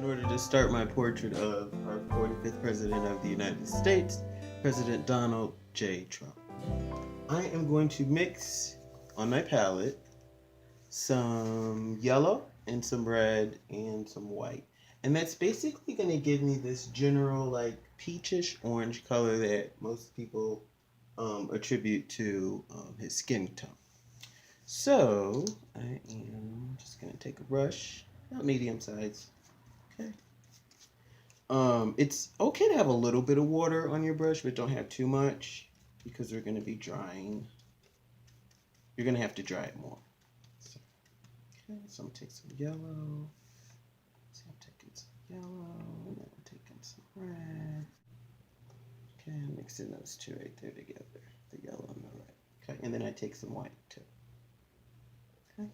in order to start my portrait of our 45th President of the United States, President Donald J. Trump. I am going to mix on my palette some yellow and some red and some white. And that's basically going to give me this general like peachish orange color that most people attribute to his skin tone. So I am just going to take a brush, about medium size. Okay. It's okay to have a little bit of water on your brush, but don't have too much because they're going to be drying. You're going to have to dry it more. So, okay, so I'm going to take some yellow. So I'm taking some yellow, and then I'm taking some red. Okay, I'm mixing those two right there together, the yellow and the red. Okay, and then I take some white too. Okay.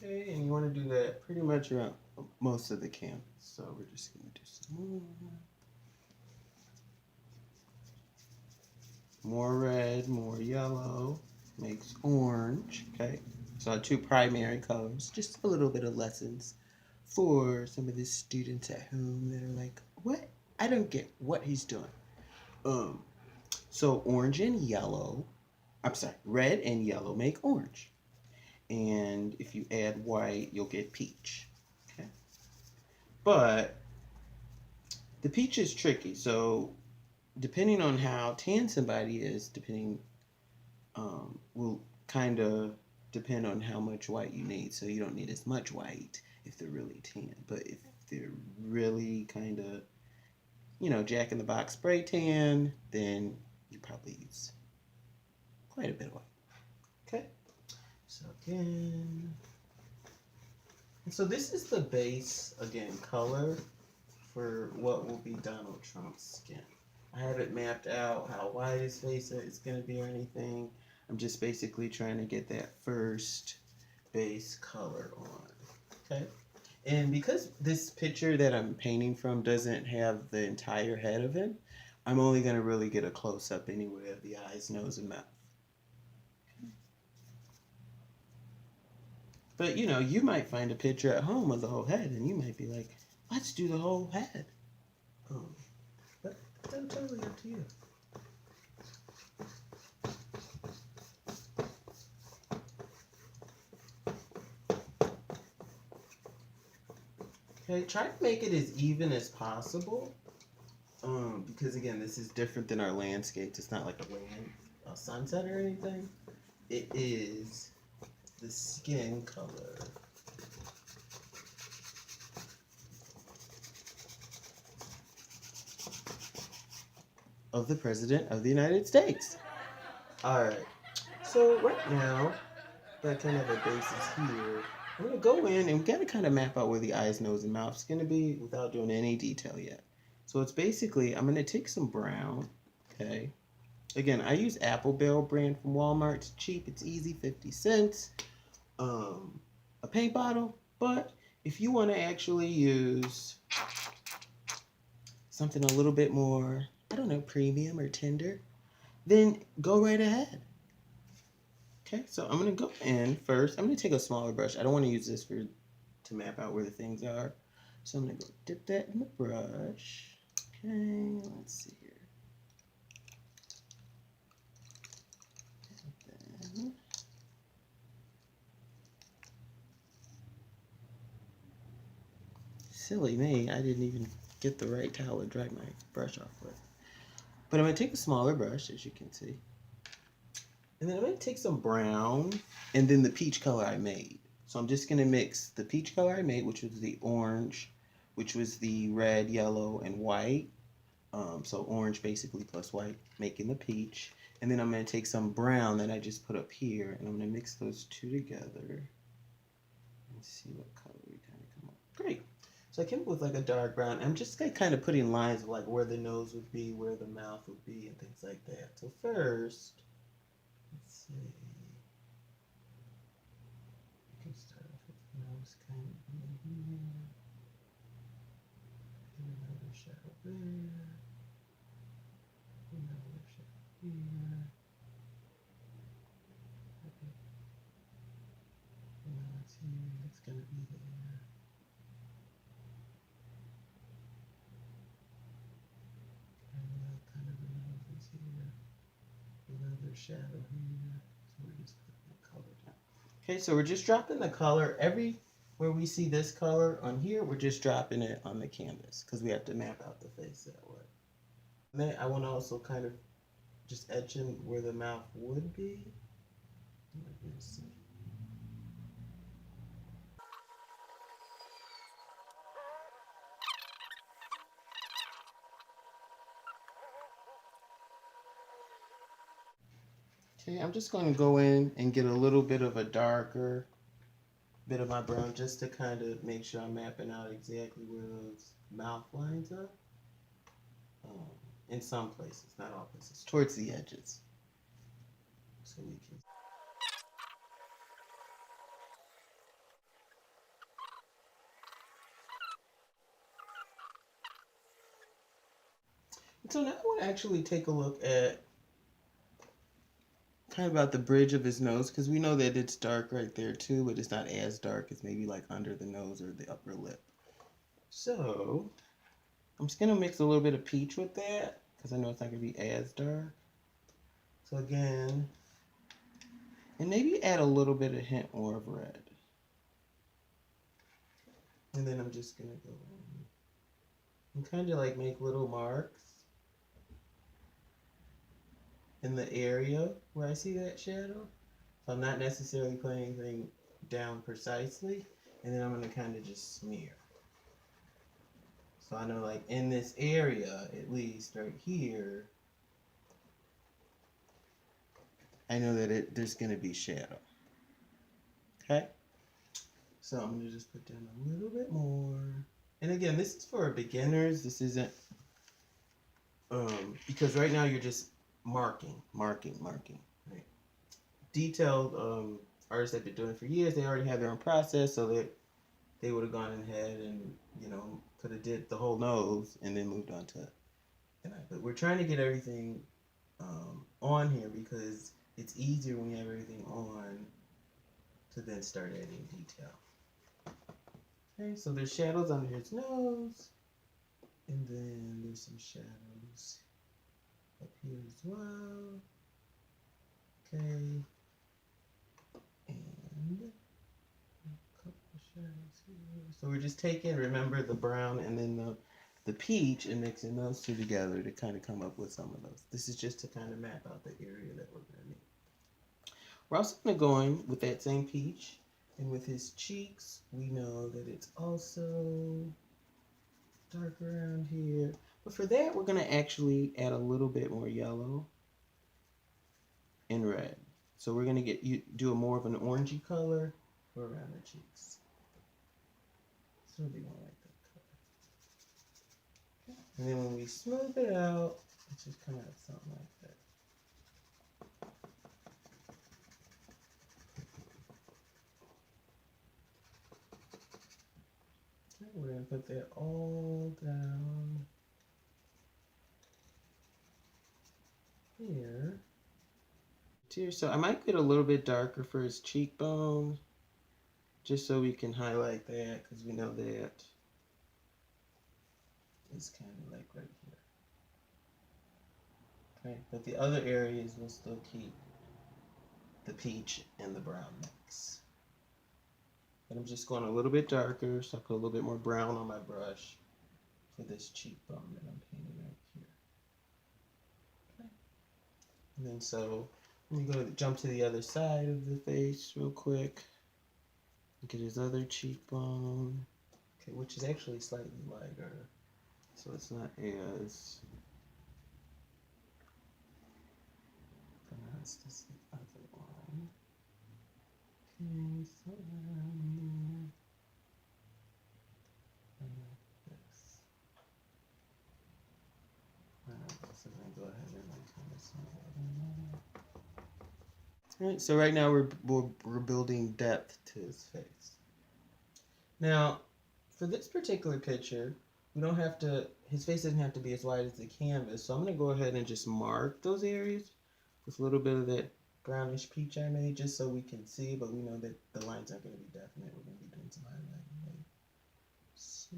Okay, and you want to do that pretty much around most of the canvas. So we're just going to do some more. More red, more yellow, makes orange, okay? So our two primary colors, just a little bit of lessons for some of the students at home that are like, what? I don't get what he's doing. So orange and yellow, I'm sorry, red and yellow make orange. And if you add white, you'll get peach, okay? But the peach is tricky, so depending on how tan somebody is, will kind of depend on how much white you need. So you don't need as much white if they're really tan. But if they're really kind of, Jack in the Box spray tan, then you probably use quite a bit of white. Okay. So again, and so this is the base, again, color for what will be Donald Trump's skin. I haven't mapped out how wide his face is going to be or anything. I'm just basically trying to get that first base color on. Okay? And because this picture that I'm painting from doesn't have the entire head of him, I'm only going to really get a close-up anyway of the eyes, nose, and mouth. Okay. But, you might find a picture at home of the whole head, and you might be like, let's do the whole head. But that's totally up to you. Okay, try to make it as even as possible. Because again, this is different than our landscapes. It's not like a sunset or anything. It is the skin color. Of the President of the United States. Alright, so right now, that kind of a basis here. I'm going to go in and we got to kind of map out where the eyes, nose, and mouth is going to be without doing any detail yet. So it's basically, I'm going to take some brown, okay? Again, I use Apple Bell brand from Walmart. It's cheap, it's easy, 50 cents. A paint bottle, but if you want to actually use something a little bit more, I don't know, premium or tender, then go right ahead. Okay, so I'm going to go in first. I'm going to take a smaller brush. I don't want to use this to map out where the things are. So I'm going to go dip that in the brush. Okay, let's see here. And then, silly me, I didn't even get the right towel to dry my brush off with. But I'm going to take a smaller brush, as you can see. And then I'm going to take some brown and then the peach color I made. So I'm just going to mix the peach color I made, which was the orange, which was the red, yellow, and white. So orange basically plus white, making the peach. And then I'm going to take some brown that I just put up here, and I'm going to mix those two together. And see what color we kind of come up. Great. So I came up with like a dark brown. I'm just kind of putting lines of like where the nose would be, where the mouth would be, and things like that. So first, let's say, you can start off with the nose kind of in here, and another shadow there, another shadow here. Okay. Now it's here, it's gonna be there. And now kind of the nose is here. Another shadow here. So we're just putting the color down. Okay, so we're just dropping the color. Where we see this color on here, we're just dropping it on the canvas because we have to map out the face that way. And then I want to also kind of just etch in where the mouth would be. Like this. Okay, I'm just going to go in and get a little bit of a darker bit of my brown just to kind of make sure I'm mapping out exactly where those mouth lines are. In some places, not all places, towards the edges. So we can. So now I want to actually take a look at kind of about the bridge of his nose because we know that it's dark right there too, but it's not as dark as maybe like under the nose or the upper lip. So I'm just going to mix a little bit of peach with that because I know it's not going to be as dark. So again, and maybe add a little bit of hint more of red. And then I'm just going to go in and kind of like make little marks in the area where I see that shadow. So I'm not necessarily putting anything down precisely. And then I'm going to kind of just smear. So I know like in this area, at least right here, I know that there's going to be shadow. Okay? So I'm going to just put down a little bit more. And again, this is for beginners. This isn't, because right now you're just marking. Right? Detailed artists that have been doing it for years, they already have their own process, so that they would have gone ahead and, could have did the whole nose and then moved on to the eye. But we're trying to get everything on here because it's easier when you have everything on to then start adding detail. Okay, so there's shadows under his nose, and then there's some shadows up here as well. Okay, and a couple of shadows here. So we're just taking, remember, the brown and then the peach and mixing those two together to kind of come up with some of those. This is just to kind of map out the area that we're going to need. We're also going to go in with that same peach, and with his cheeks, we know that it's also dark around here. But for that, we're going to actually add a little bit more yellow and red. So we're going to do a more of an orangey color for around the cheeks. So it'll be more like that color. Okay. And then when we smooth it out, it should come out something like that. Okay, we're going to put that all down here. So I might get a little bit darker for his cheekbone, just so we can highlight that, because we know that it's kind of like right here. Okay, but the other areas will still keep the peach and the brown mix. But I'm just going a little bit darker, so I put a little bit more brown on my brush for this cheekbone that I'm painting right here. Okay. And then so let me jump to the other side of the face real quick. Get his other cheekbone. Okay, which is actually slightly lighter, so it's not as pronounced as the other one. Okay, so around here. And like this. Alright, so I'm gonna go ahead and kind of smooth that in there. Right, so right now we're building depth to his face. Now, for this particular picture, we don't have to, his face doesn't have to be as wide as the canvas. So I'm going to go ahead and just mark those areas with a little bit of that brownish peach I made just so we can see, but we know that the lines aren't going to be definite. We're going to be doing some highlighting later. So,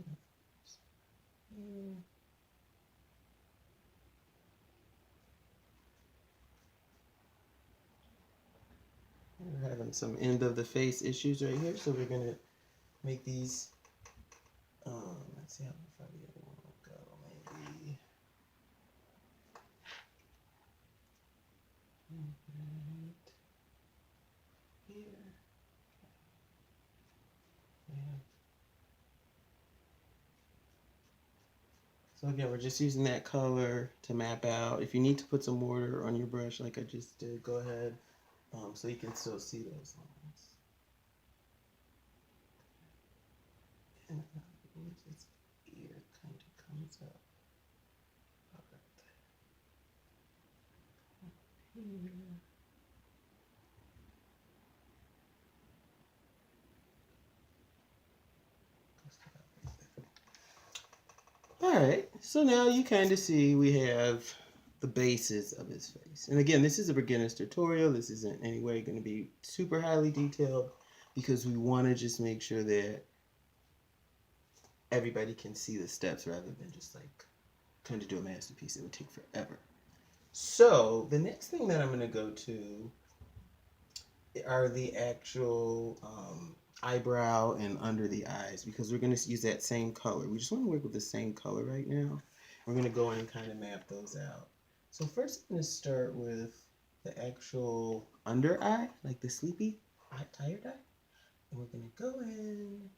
we're having some end of the face issues right here, so we're going to make these, let's see how far the other one will go, maybe. Right here. Yeah. So again, we're just using that color to map out. If you need to put some water on your brush like I just did, go ahead, so you can still see those lines. And his ear kind of comes up right here. Alright, so now you kind of see we have the basis of his face. And again, this is a beginner's tutorial. This isn't in any way going to be super highly detailed because we want to just make sure that everybody can see the steps rather than just like trying to do a masterpiece. It would take forever. So the next thing that I'm going to go to are the actual eyebrow and under the eyes because we're going to use that same color. We just want to work with the same color right now. We're going to go in and kind of map those out. So first I'm going to start with the actual under eye, like the sleepy eye, tired eye. And we're going to go in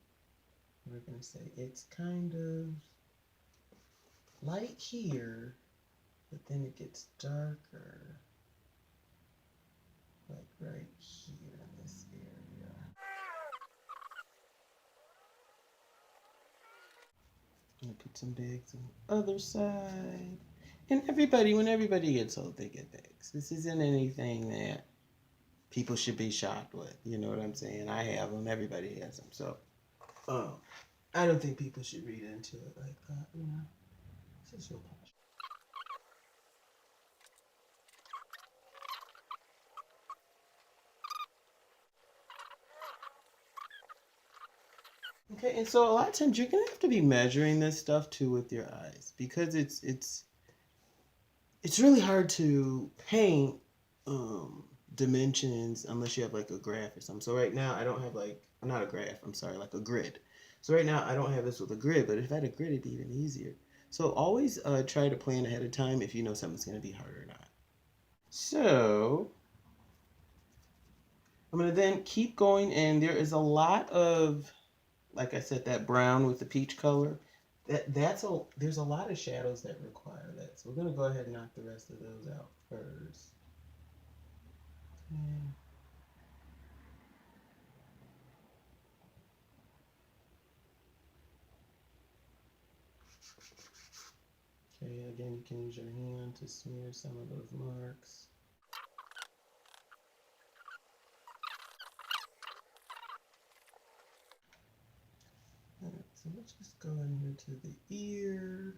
and we're going to say it's kind of light here, but then it gets darker, like right here in this area. And put some bags on the other side. And everybody, when everybody gets old, they get bags. This isn't anything that people should be shocked with. You know what I'm saying? I have them. Everybody has them. So, I don't think people should read into it like that. You know, it's just real punch. Okay, and so a lot of times you're gonna have to be measuring this stuff too with your eyes because it's really hard to paint dimensions unless you have like a graph or something. So right now I don't have like, not a graph, I'm sorry, like a grid. So right now I don't have this with a grid, but if I had a grid it'd be even easier. So always try to plan ahead of time if you know something's gonna be hard or not. So I'm gonna then keep going, and there is a lot of, like I said, that brown with the peach color. There's a lot of shadows that require that. So we're gonna go ahead and knock the rest of those out first. Okay. Okay, again, you can use your hand to smear some of those marks. Alright, so let's just go in here to the ear.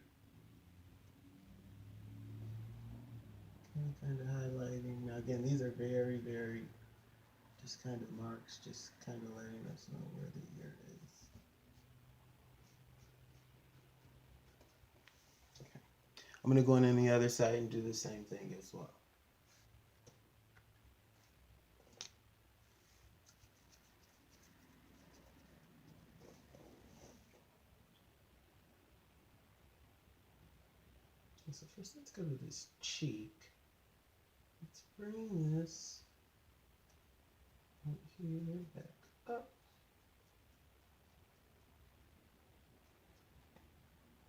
Kind of highlighting. Now again, these are very, very just kind of marks, just kind of letting us know where the ear is. Okay. I'm going to go in on the other side and do the same thing as well. So first let's go to this cheek. Let's bring this right here back up.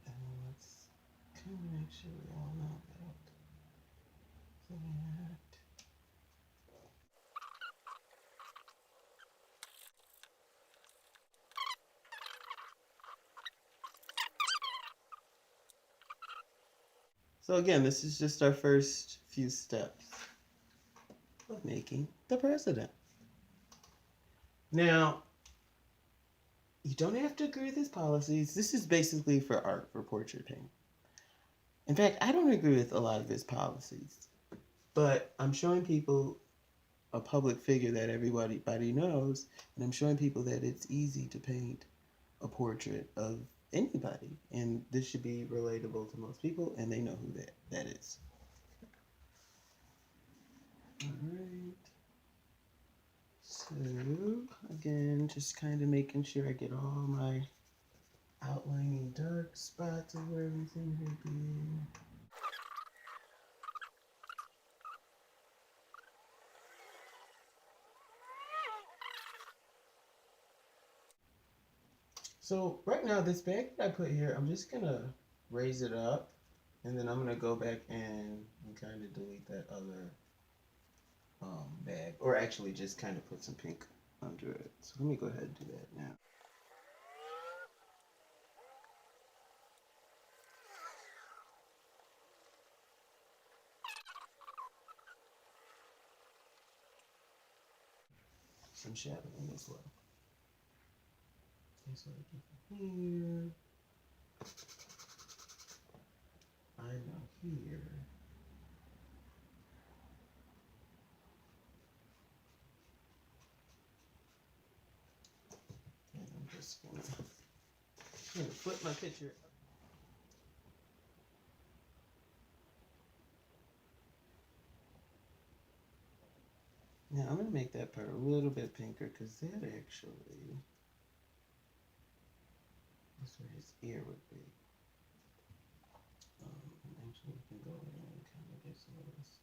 And let's kind of make sure we all know that. So again, this is just our first few steps. of making the president. Now, you don't have to agree with his policies. This is basically for art, for portrait painting. In fact, I don't agree with a lot of his policies, but I'm showing people a public figure that everybody knows, and I'm showing people that it's easy to paint a portrait of anybody, and this should be relatable to most people, and they know who that is. All right. So again, just kind of making sure I get all my outlining dark spots of where everything should be. So right now, this bag that I put here, I'm just gonna raise it up, and then I'm gonna go back and kind of delete that other bag, or actually just kind of put some pink under it. So let me go ahead and do that now. Some shadowing as well. Okay, so I do here. I know here. And I'm just gonna flip my picture. Now I'm gonna make that part a little bit pinker because that actually is where his ear would be. Actually, we can go in and kind of get some of this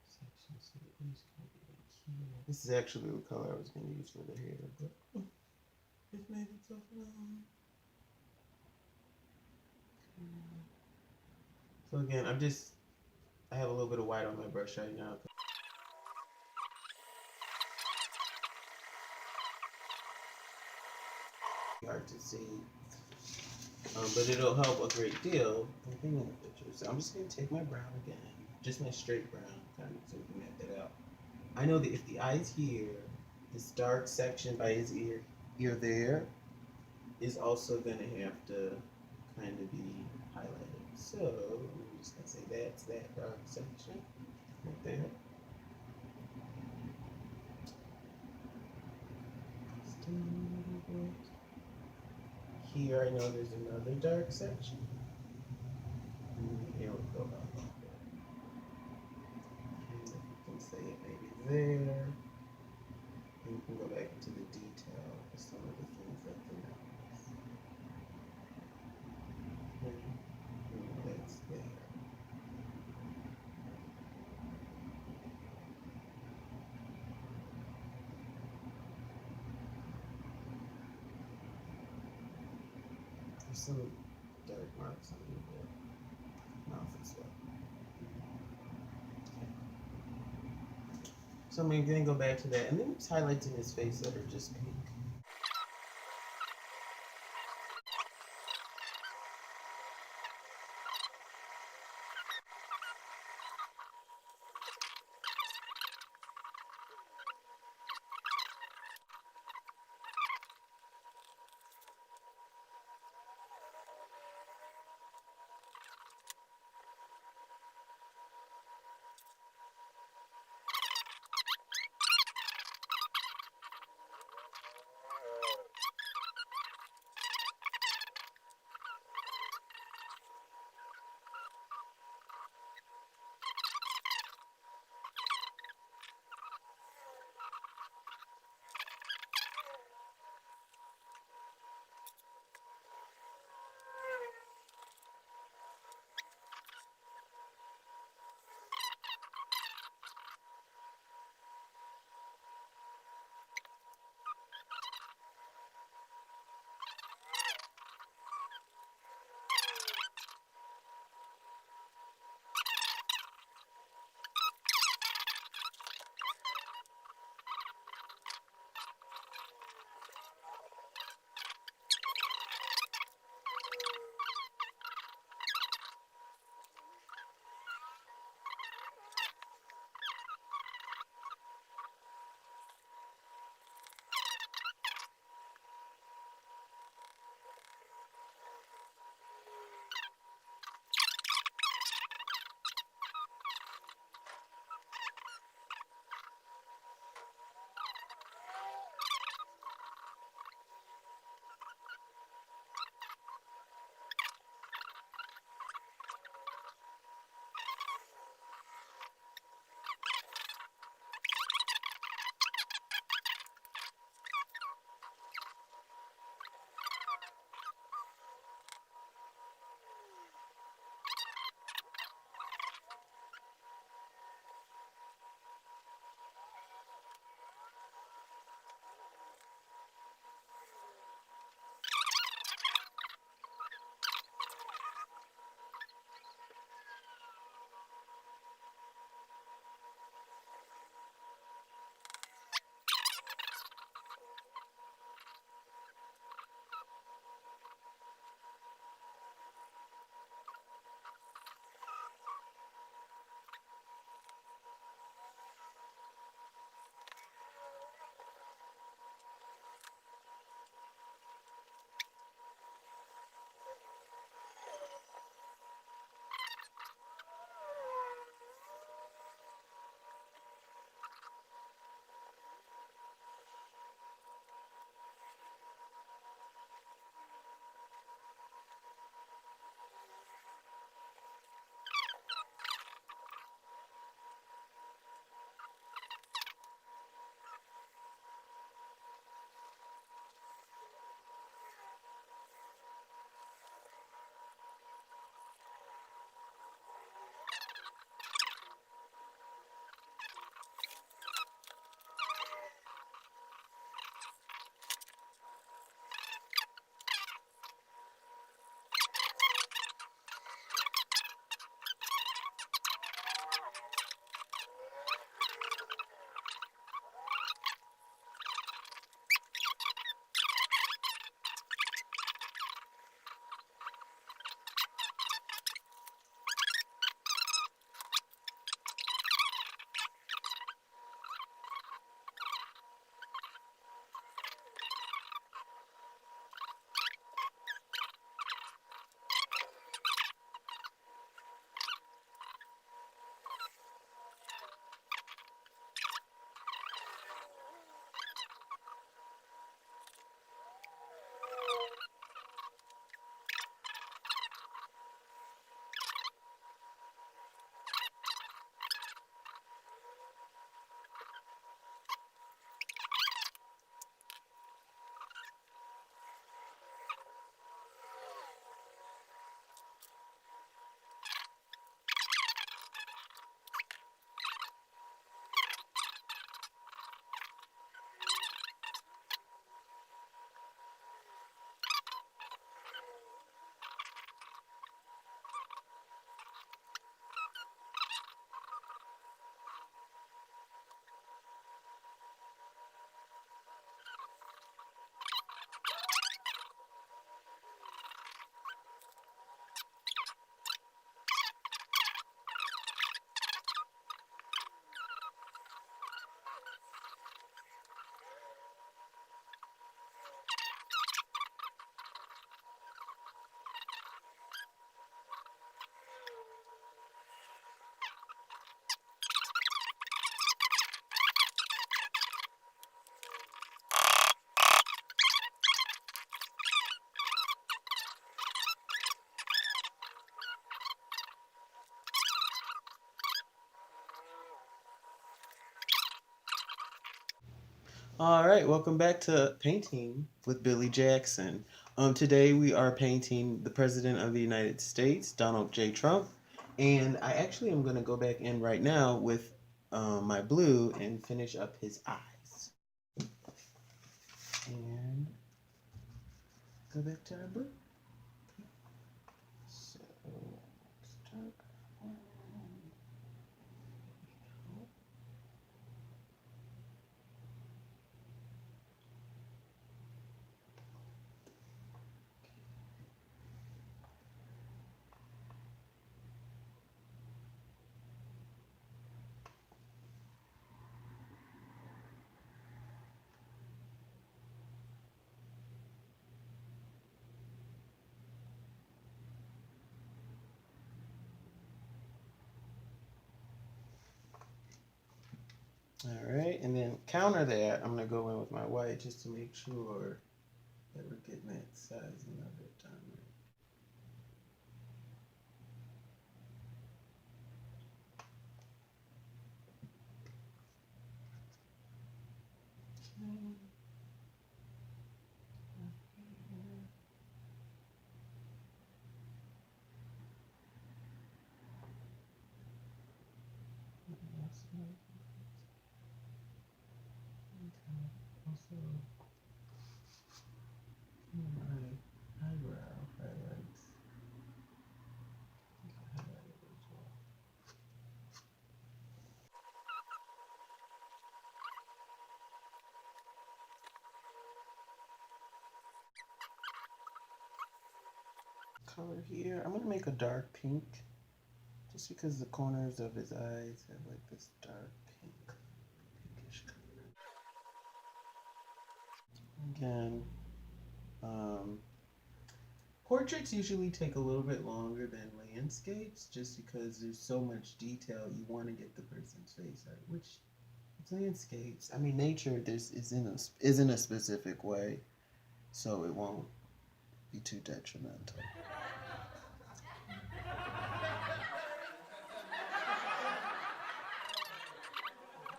section. So the ear's gonna be like here. This is actually the color I was gonna use for the hair, but it's made itself known. So again, I have a little bit of white on my brush right now. Hard to see, but it'll help a great deal in painting the picture. So I'm just gonna take my brown again, just my straight brown, kind of so we can map that out. I know that if the eye's here, this dark section by his ear there, is also gonna have to kind of be highlighted. So I'm just gonna say that's that dark section right there. Here I know there's another dark section. And here we go about like that. And you can say it maybe there. And you can go back into the detail of some of the things that they know. And that's there. There's some dark marks on the mouth as well. Okay. So I'm going to go back to that, and then there's highlights in his face that are just pink. All right, welcome back to Painting with Billy Jackson. Today we are painting the President of the United States, Donald J. Trump, and I actually am going to go back in right now with my blue and finish up his eyes. And go back to our blue. So, start. All right, and then counter that, I'm gonna go in with my white just to make sure that we're getting that sizing of it done right. Also, my eyebrow highlights. Highlight it as well. Color here. I'm gonna make a dark pink, just because the corners of his eyes have like this dark pink, pinkish color. Again, um, portraits usually take a little bit longer than landscapes, just because there's so much detail. You want to get the person's face right, which it's landscapes. I mean, nature. This isn't a specific way, so it won't be too detrimental.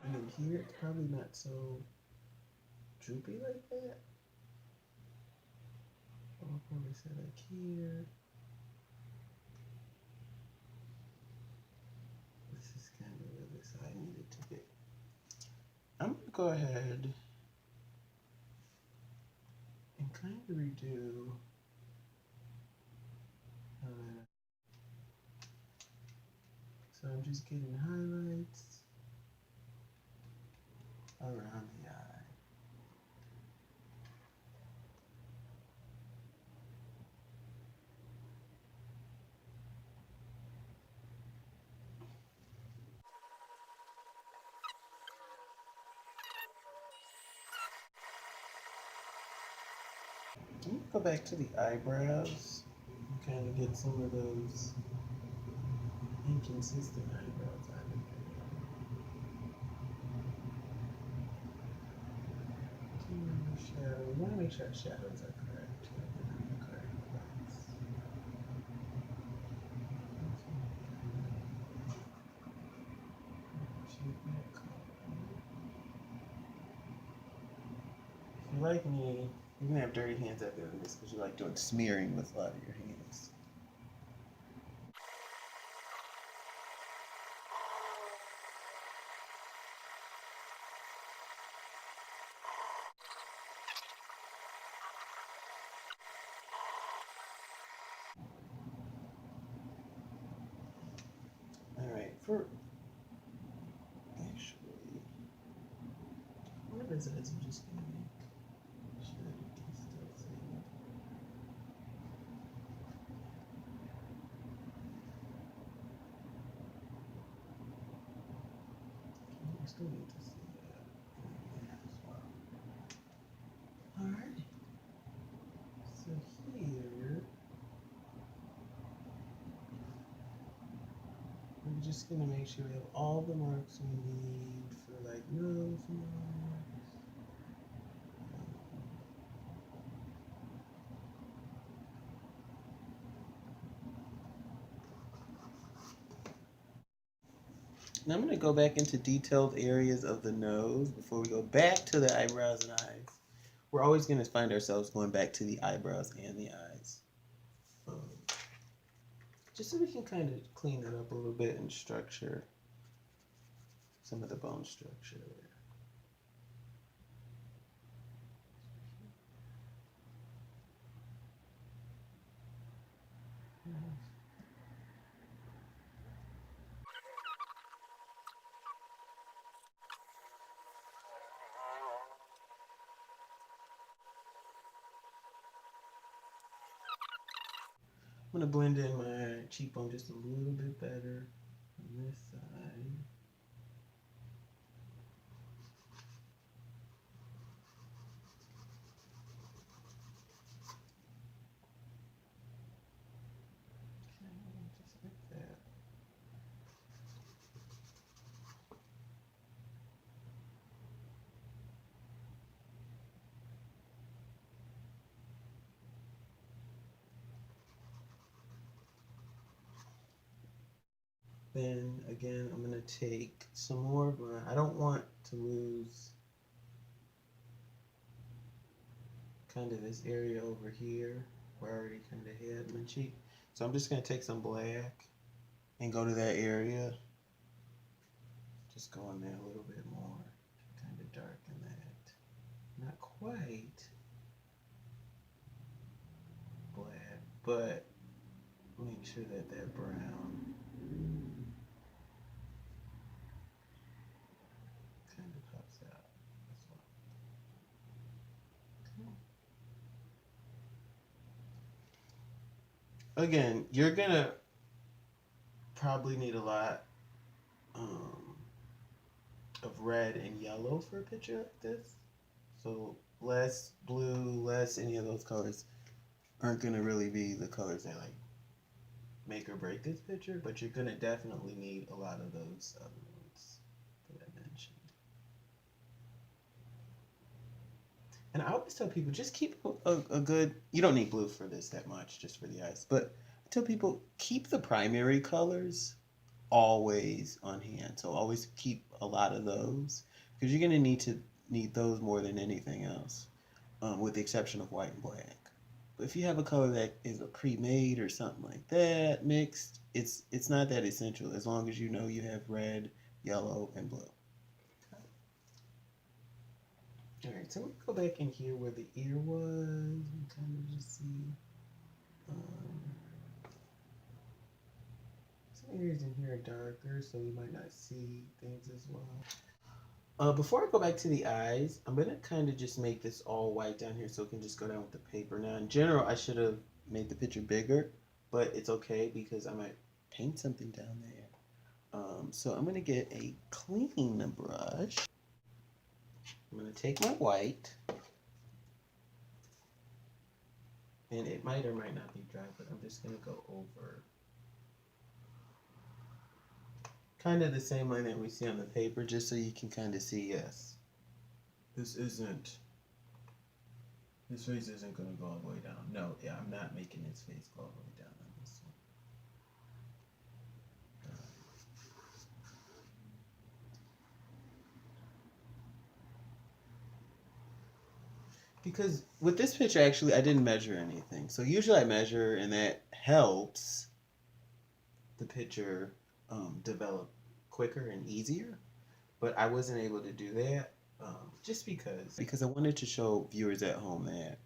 And then here, it's probably not so droopy like that. I'll probably say like here. This is kind of where this eye needed to be. I'm gonna go ahead and kind of redo. So I'm just getting highlights around the eye. I'm gonna go back to the eyebrows and kind of get some of those inconsistent eyebrows out of there. Shadow. You want to make sure our shadows are correct. The correct place. If you like me, you're gonna have dirty hands after this because you like doing smearing with a lot of your hands. All right, for actually, one of his eyes I'm just gonna make sure that you can still see it. You still need to see that as well. Alrighty. So here, we're just gonna make sure we have all the marks we need for like nose marks. Now I'm going to go back into detailed areas of the nose before we go back to the eyebrows and eyes. We're always going to find ourselves going back to the eyebrows and the eyes. Just so we can kind of clean that up a little bit and structure some of the bone structure there. I'm going to blend in my cheekbone just a little bit better on this side. Okay, just like that. Then again, I'm going to take some more of my, I don't want to lose kind of this area over here where I already kind of had my cheek. So I'm just going to take some black and go to that area. Just go in there a little bit more to kind of darken that. Not quite black, but make sure that that brown kind of pops out as well. Again, you're gonna probably need a lot of red and yellow for a picture like this. So less blue, less any of those colors aren't gonna really be the colors that like make or break this picture, but you're gonna definitely need a lot of those other ones that I mentioned. And I always tell people, just keep a good, you don't need blue for this that much, just for the eyes, but I tell people, keep the primary colors always on hand. So always keep a lot of those, because you're gonna need those more than anything else, with the exception of white and black. But if you have a color that is a pre-made or something like that mixed, it's not that essential as long as you know you have red, yellow, and blue. All right, so we go back in here where the ear was and kind of just see some areas in here are darker, so you might not see things as well. Before I go back to the eyes, I'm gonna kind of just make this all white down here so it can just go down with the paper. Now, in general, I should have made the picture bigger, but it's okay because I might paint something down there. So I'm gonna get a clean brush. I'm gonna take my white, and it might or might not be dry, but I'm just gonna go over kind of the same line that we see on the paper, just so you can kind of see, yes, this face isn't gonna go all the way down. No, yeah, I'm not making his face go all the way down on this one. Because with this picture, actually, I didn't measure anything. So usually I measure, and that helps the picture develop quicker and easier. But I wasn't able to do that just because I wanted to show viewers at home that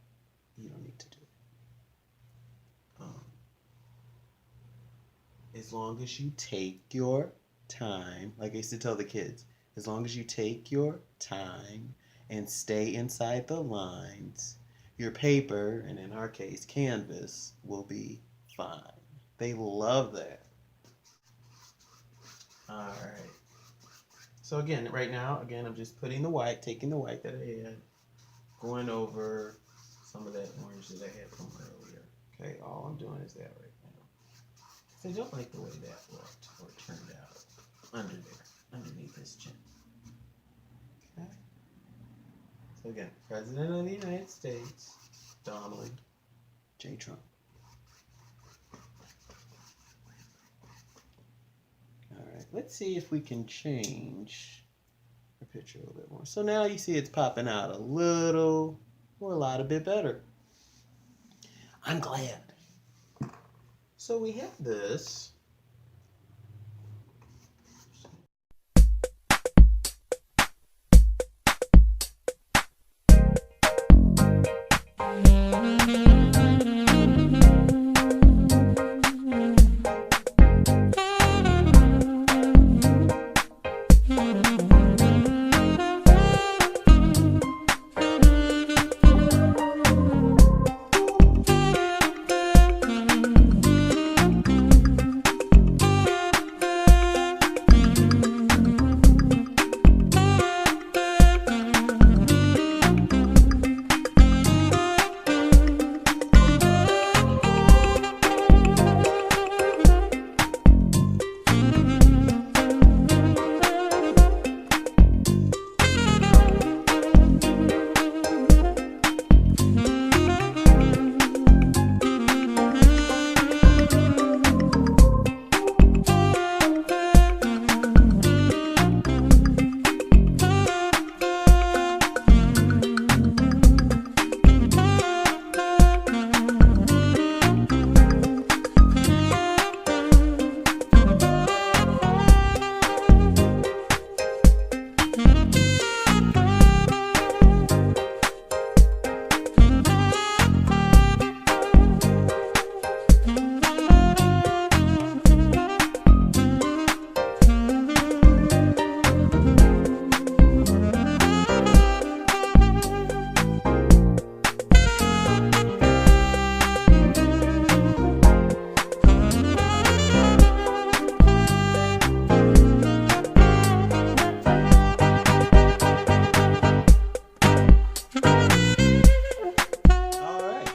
you don't need to do it. As long as you take your time, like I used to tell the kids, as long as you take your time and stay inside the lines, your paper, and in our case, canvas, will be fine. They love that. All right. So again, right now, I'm just putting the white, taking the white that I had, going over some of that orange that I had from earlier. Okay, all I'm doing is that right now. So I don't like the way that looked or turned out under there, underneath his chin. Okay. So again, President of the United States, Donald J. Trump. All right, let's see if we can change our picture a little bit more. So now you see it's popping out a little, or a lot a bit better. I'm glad. So we have this.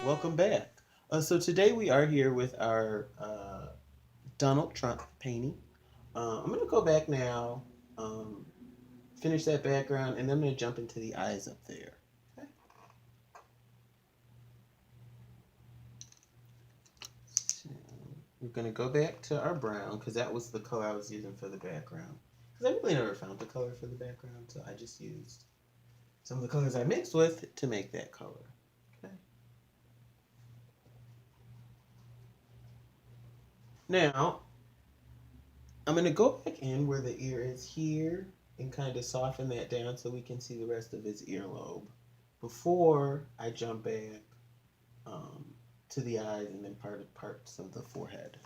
Welcome back. So today we are here with our Donald Trump painting. I'm going to go back now, finish that background, and then I'm going to jump into the eyes up there. Okay. So we're going to go back to our brown because that was the color I was using for the background. Because I really never found the color for the background, so I just used some of the colors I mixed with to make that color. Okay. Now, I'm going to go back in where the ear is here and kind of soften that down so we can see the rest of his earlobe before I jump back to the eyes and then parts of the forehead.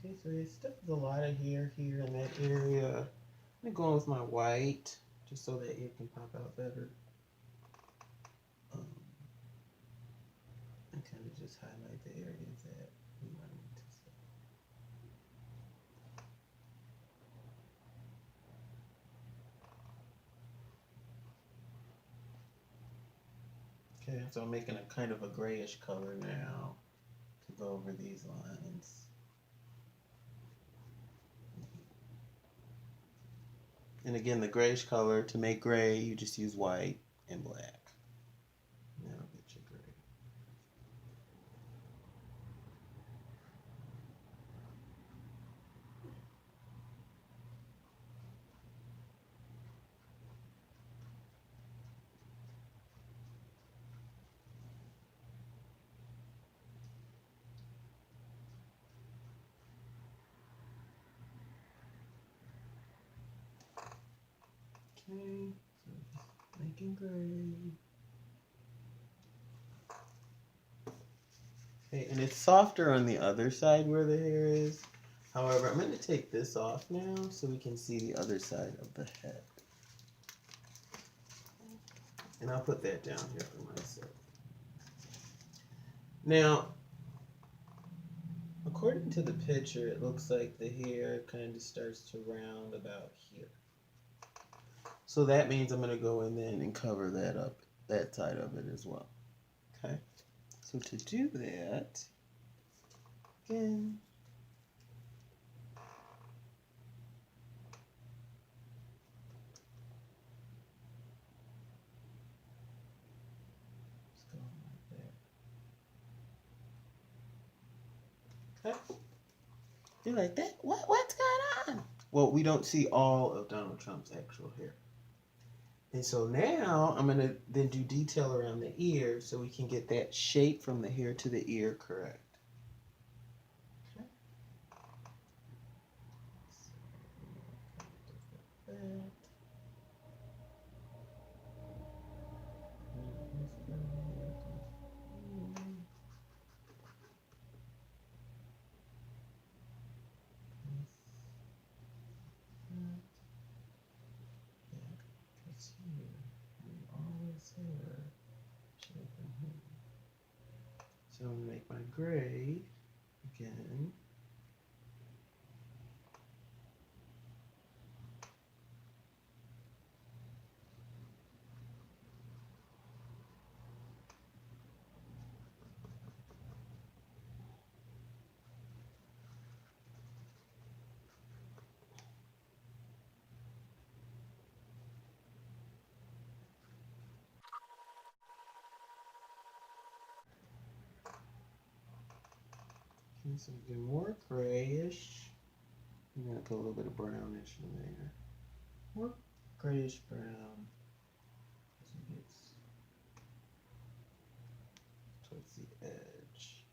Okay, so there's still a lot of hair here in that area. I'm going with my white just so that it can pop out better. And kind of just highlight the areas that we want to see. Okay, so I'm making a kind of a grayish color now to go over these lines. And again, the grayish color, to make gray, you just use white and black. And that'll get you gray. Okay, so just making gray. Okay, and it's softer on the other side where the hair is. However, I'm going to take this off now so we can see the other side of the head. And I'll put that down here for myself. Now, according to the picture, it looks like the hair kind of starts to round about here. So that means I'm going to go in then and cover that up, that side of it as well. Okay. So to do that, again, let's go like that. Okay. You're like that? What's going on? Well, we don't see all of Donald Trump's actual hair. And so now I'm going to then do detail around the ear so we can get that shape from the hair to the ear correct. Okay. So, that. So I'm going to make my gray again. Okay, so we do more grayish. I'm going to put a little bit of brownish in there. More grayish brown as it gets towards the edge.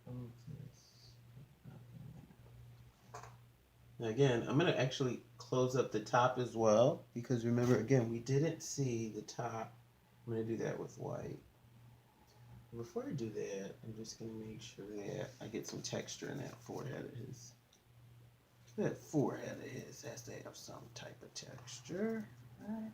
So now again, I'm going to actually close up the top as well because remember, again, we didn't see the top. I'm going to do that with white. Before I do that, I'm just going to make sure that I get some texture in that forehead of his. That forehead of his has to have some type of texture. Right?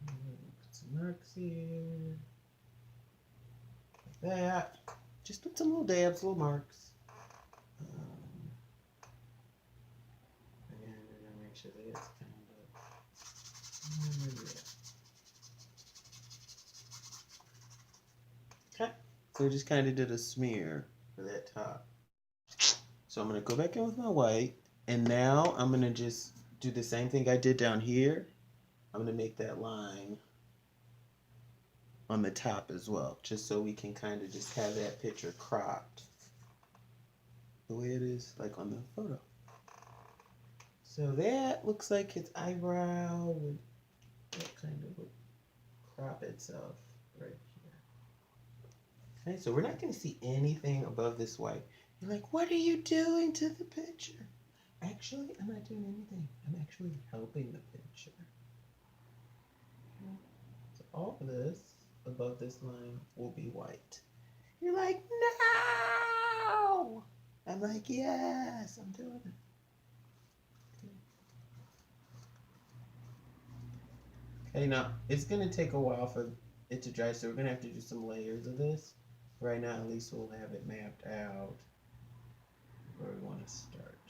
Put some marks here. Like that. Just put some little dabs, little marks. Again, we're going to make sure that it's kind of. Yeah. Okay. So we just kind of did a smear for that top. So I'm going to go back in with my white. And now I'm going to just do the same thing I did down here. I'm going to make that line on the top as well, just so we can kind of just have that picture cropped the way it is like on the photo. So that looks like his eyebrow would kind of crop itself right here. Okay, so we're not going to see anything above this white. You're like, what are you doing to the picture? Actually, I'm not doing anything. I'm actually helping the picture. Okay. So all of this above this line will be white. You're like, no! I'm like, yes, I'm doing it. Okay, now it's gonna take a while for it to dry, so we're gonna have to do some layers of this. Right now, at least we'll have it mapped out where we want to start.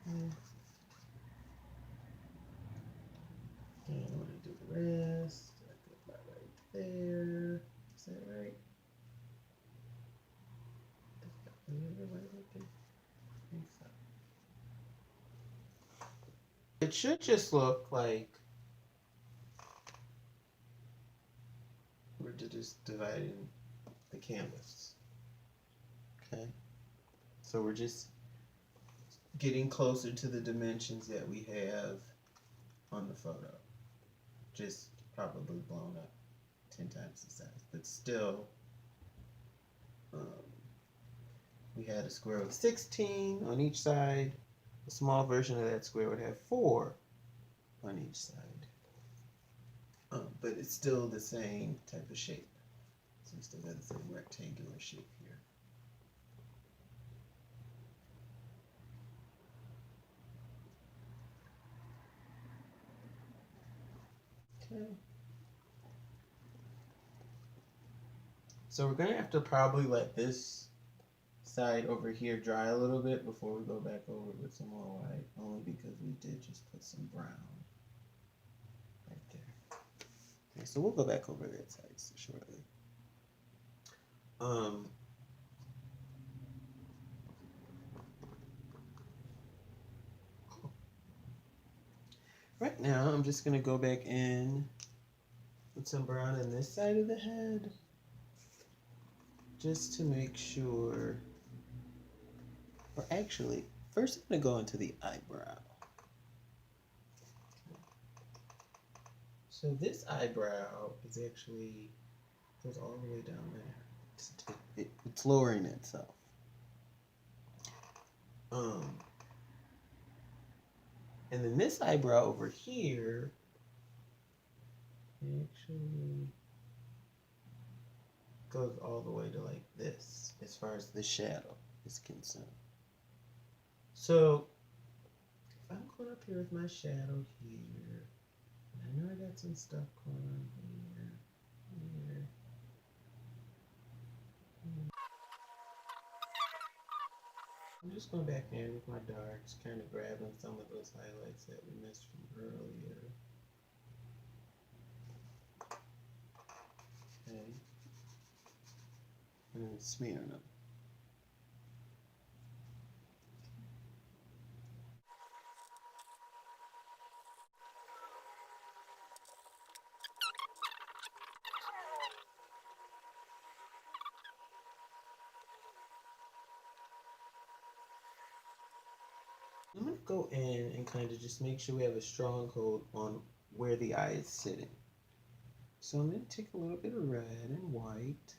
And I'm gonna do the rest. I put that right there. Is that right? It should just look like we're just dividing the canvas. Okay, so we're just getting closer to the dimensions that we have on the photo. Just probably blown up 10 times the size, but still, we had a square with 16 on each side. A small version of that square would have 4 on each side. But it's still the same type of shape. So we still got the same rectangular shape here. Okay. So we're gonna have to probably let this side over here dry a little bit before we go back over with some more white, only because we did just put some brown right there. Okay, so we'll go back over that side shortly. Right now, I'm just gonna go back in with some brown on this side of the head, just to make sure. Or actually, first I'm gonna go into the eyebrow. So this eyebrow is actually goes all the way down there. It's lowering itself. And then this eyebrow over here actually goes all the way to like this, as far as the shadow is concerned. So if I'm going up here with my shadow here, I know I got some stuff going on here, here. I'm just going back in with my darks, kind of grabbing some of those highlights that we missed from earlier. Okay. And then smearing them. I'm going to go in and kind of just make sure we have a stronghold on where the eye is sitting. So I'm going to take a little bit of red and white.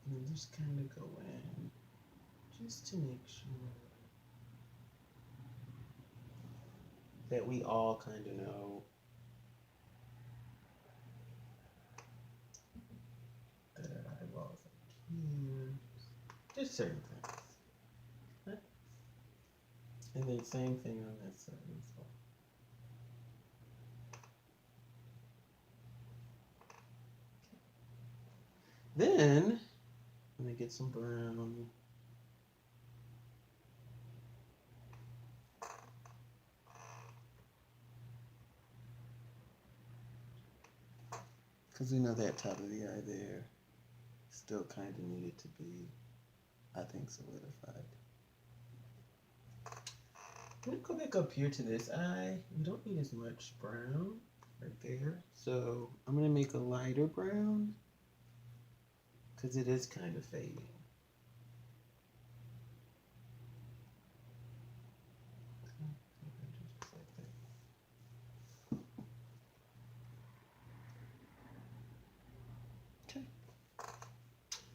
And just kind of go in just to make sure that we all kind of know that our eyeballs are here. Just certain things. Right? And then same thing on that side as well. Okay. Then I'm gonna get some brown. Because we know that top of the eye there still kind of needed to be, I think, solidified. I'm going to go back up here to this eye. We don't need as much brown right there. So I'm going to make a lighter brown because it is kind of fading. Okay.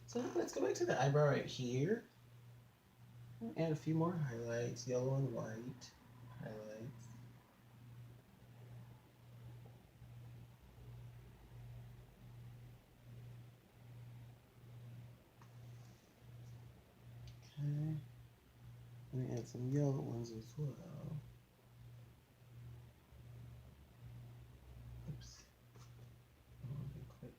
So let's go back to the eyebrow right here. Add a few more highlights, yellow and white highlights. Okay. Let me add some yellow ones as well. Oops. I want to be quick.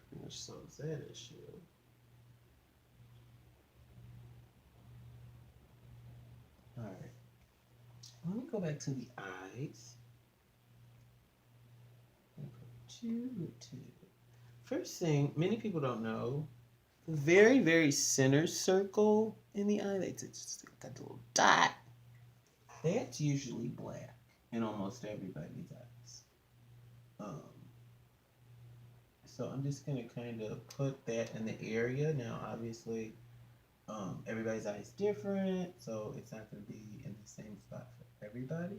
Pretty much solves that issue. Alright. Let me go back to the eyes. Two. First thing, many people don't know, the very, very center circle in the eye, that's just got a little dot. That's usually black in almost everybody's eyes. So I'm just going to kind of put that in the area. Now, obviously, everybody's eye is different, so it's not going to be in the same spot for everybody.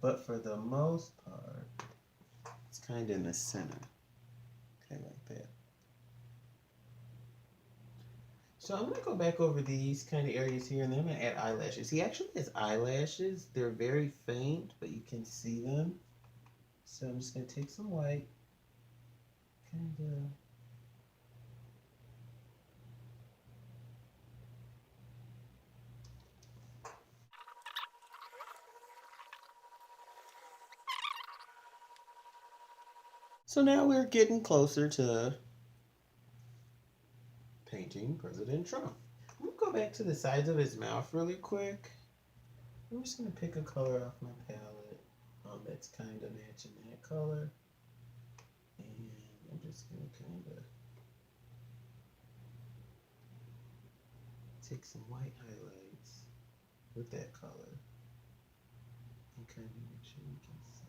But for the most part, it's kind of in the center. Okay, like that. So I'm going to go back over these kind of areas here, and then I'm going to add eyelashes. He actually has eyelashes. They're very faint, but you can see them. So I'm just going to take some white, kind of So now we're getting closer to painting President Trump. I'm gonna go back to the sides of his mouth really quick. I'm just gonna pick a color off my palette that's kind of matching that color, and I'm just gonna kind of take some white highlights with that color and kind of make sure you can see.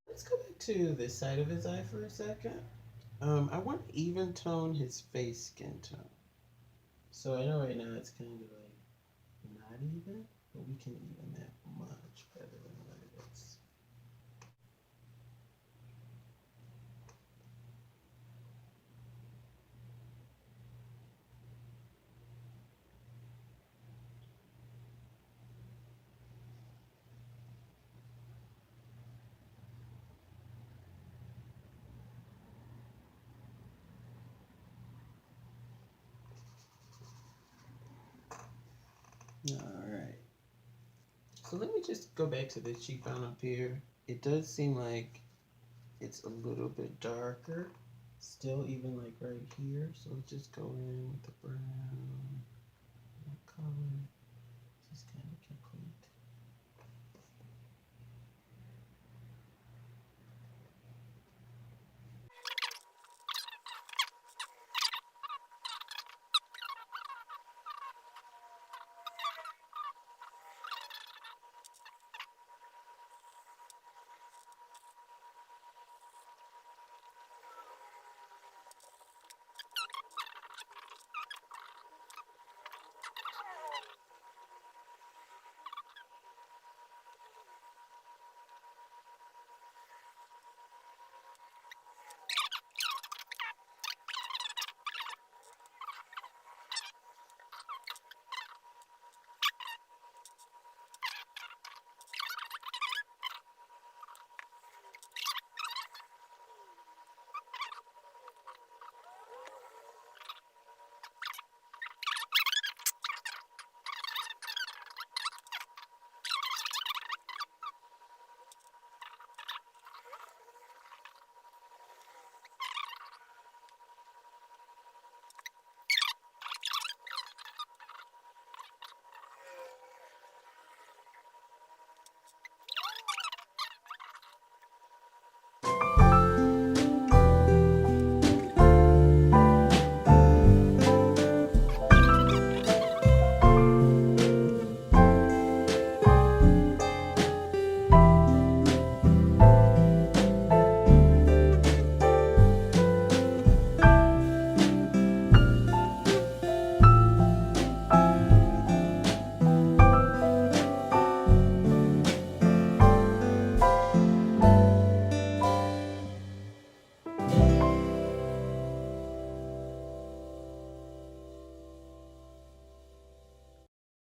Let's go back to this side of his eye for a second. I want to even tone his face skin tone. So I know right now it's kind of like not even, but we can even that much better than what it is. All right. So let me just go back to the cheekbone up here. It does seem like it's a little bit darker. Still even like right here. So let's just go in with the brown color. Just kind